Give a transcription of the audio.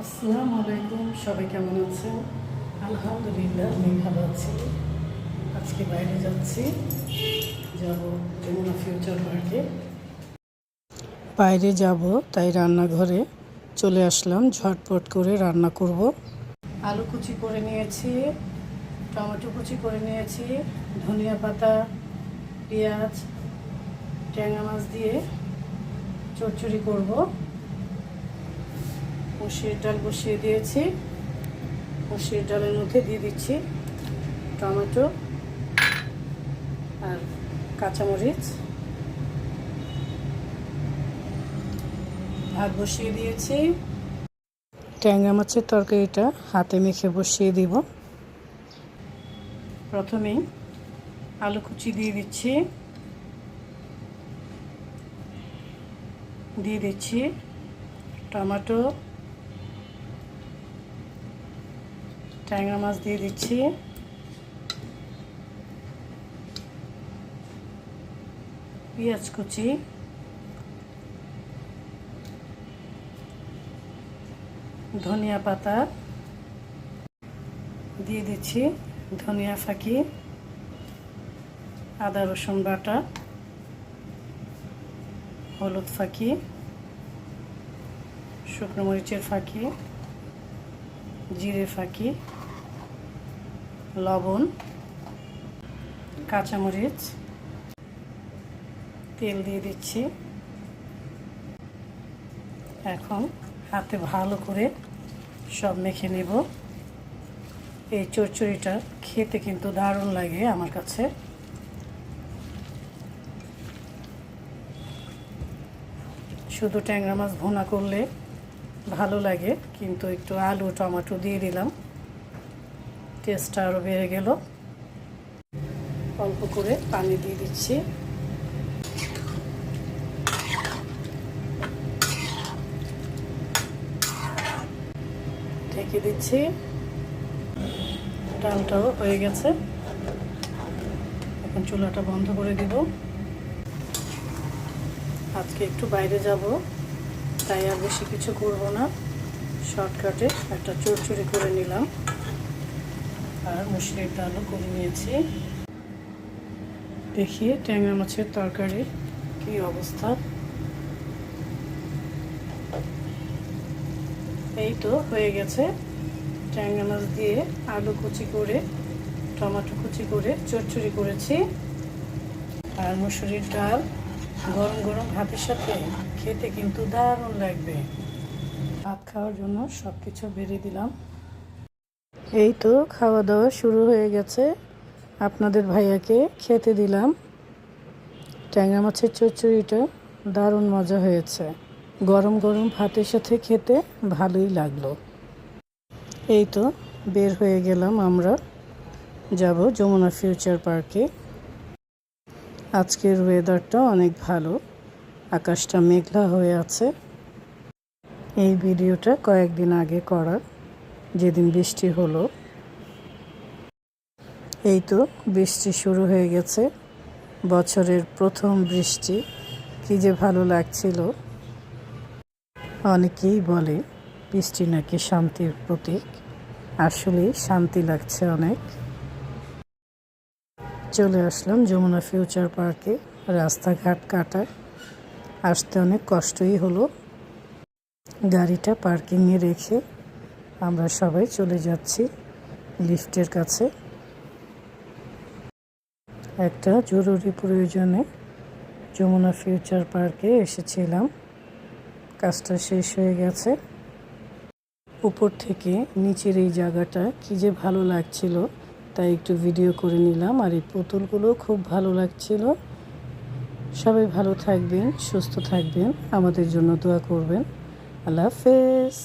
আসসালামু আলাইকুম, সবাই কেমন আছেন? আলহামদুলিল্লাহ আমি ভালো আছি। আজকে বাইরে যাচ্ছি, যাব যমুনা ফিউচার পার্কে। বাইরে যাব তাই রান্নাঘরে চলে আসলাম, ঝটপট করে রান্না করব। আলু কুচি করে নিয়েছি, টমেটো কুচি করে নিয়েছি, ধনিয়া পাতা, পেঁয়াজ, ট্যাংরা মাছ দিয়ে চচ্চড়ি করব। মসুর ডাল বসিয়ে দিয়েছি, মসুর ডালের মধ্যে দিয়ে দিচ্ছি টমেটো আর কাঁচামরিচ। ভাত বসিয়ে দিয়েছি। ট্যাংরা মাছের তরকারিটা হাতে মেখে বসিয়ে দিব। প্রথমেই আলু কুচি দিয়ে দিচ্ছি, দিয়ে দিচ্ছি টমেটো, ট্যাংরা মাছ দিয়ে দিচ্ছি, পেঁয়াজ কুচি, ধনিয়া পাতা দিয়ে দিচ্ছি, ধনিয়া ফাঁকি, আদা রসুন বাটা, হলুদ ফাঁকি, শুকনো মরিচের ফাঁকি, জিরে ফাঁকি, লবণ, কাঁচামরিচ, তেল দিয়ে দিচ্ছি। এখন হাতে ভালো করে সব মেখে নেব। এই চচ্চড়িটা খেতে কিন্তু দারুণ লাগে আমার কাছে। শুধু ট্যাংরা মাছ ভুনা করলে ভালো লাগে, কিন্তু একটু আলু টমেটো দিয়ে দিলাম, টেস্টটা আরও বেড়ে গেল। অল্প করে পানি দিয়ে দিচ্ছি। ঢেকে দিচ্ছি। ডালটাও হয়ে গেছে, এখন চুলাটা বন্ধ করে দিব। আজকে একটু বাইরে যাব, তাই আর বেশি কিছু করব না, শর্টকাটে একটা চচ্চড়ি করে নিলাম আর মুসুরির ডালও করে নিয়েছি। দেখি ট্যাংরা মাছের তরকারির কী অবস্থা। এই তো হয়ে গেছে। ট্যাংরা মাছ দিয়ে আলু কুচি করে, টমেটো কুচি করে চচ্চড়ি করেছি। আর মুসুরির ডাল গরম গরম ভাতের সাথে খেতে কিন্তু দারুণ লাগবে। ভাত খাওয়ার জন্য সব কিছু বেড়ে দিলাম। এই তো খাওয়া দাওয়া শুরু হয়ে গেছে। আপনাদের ভাইয়াকে খেতে দিলাম। ট্যাংরা মাছের চচ্চড়িটা দারুণ মজা হয়েছে। গরম গরম ভাতের সাথে খেতে ভালোই লাগলো। এই তো বের হয়ে গেলাম, আমরা যাব যমুনা ফিউচার পার্কে। আজকের ওয়েদারটা অনেক ভালো, আকাশটা মেঘলা হয়ে আছে। এই ভিডিওটা কয়েকদিন আগে করা, যেদিন বৃষ্টি হলো। এই তো বৃষ্টি শুরু হয়ে গেছে, বছরের প্রথম বৃষ্টি। কি যে ভালো লাগছিল। অনেকেই বলে বৃষ্টি নাকি শান্তির প্রতীক, আসলে শান্তি লাগছে অনেক। চলে আসলাম যমুনা ফিউচার পার্কে। রাস্তাঘাট কাটা, আসতে অনেক কষ্টই হলো। গাড়িটা পার্কিংয়ে রেখে আমরা সবাই চলে যাচ্ছি লিফটের কাছে। একটা জরুরি প্রয়োজনে যমুনা ফিউচার পার্কে এসেছিলাম, কাজটা শেষ হয়ে গেছে। উপর থেকে নিচের এই জায়গাটা কী যে ভালো লাগছিল, তাই একটু ভিডিও করে নিলাম। আর এই পুতুলগুলো খুব ভালো লাগছিল। সবাই ভালো থাকবেন, সুস্থ থাকবেন, আমাদের জন্য দোয়া করবেন। আল্লাহ হাফেজ।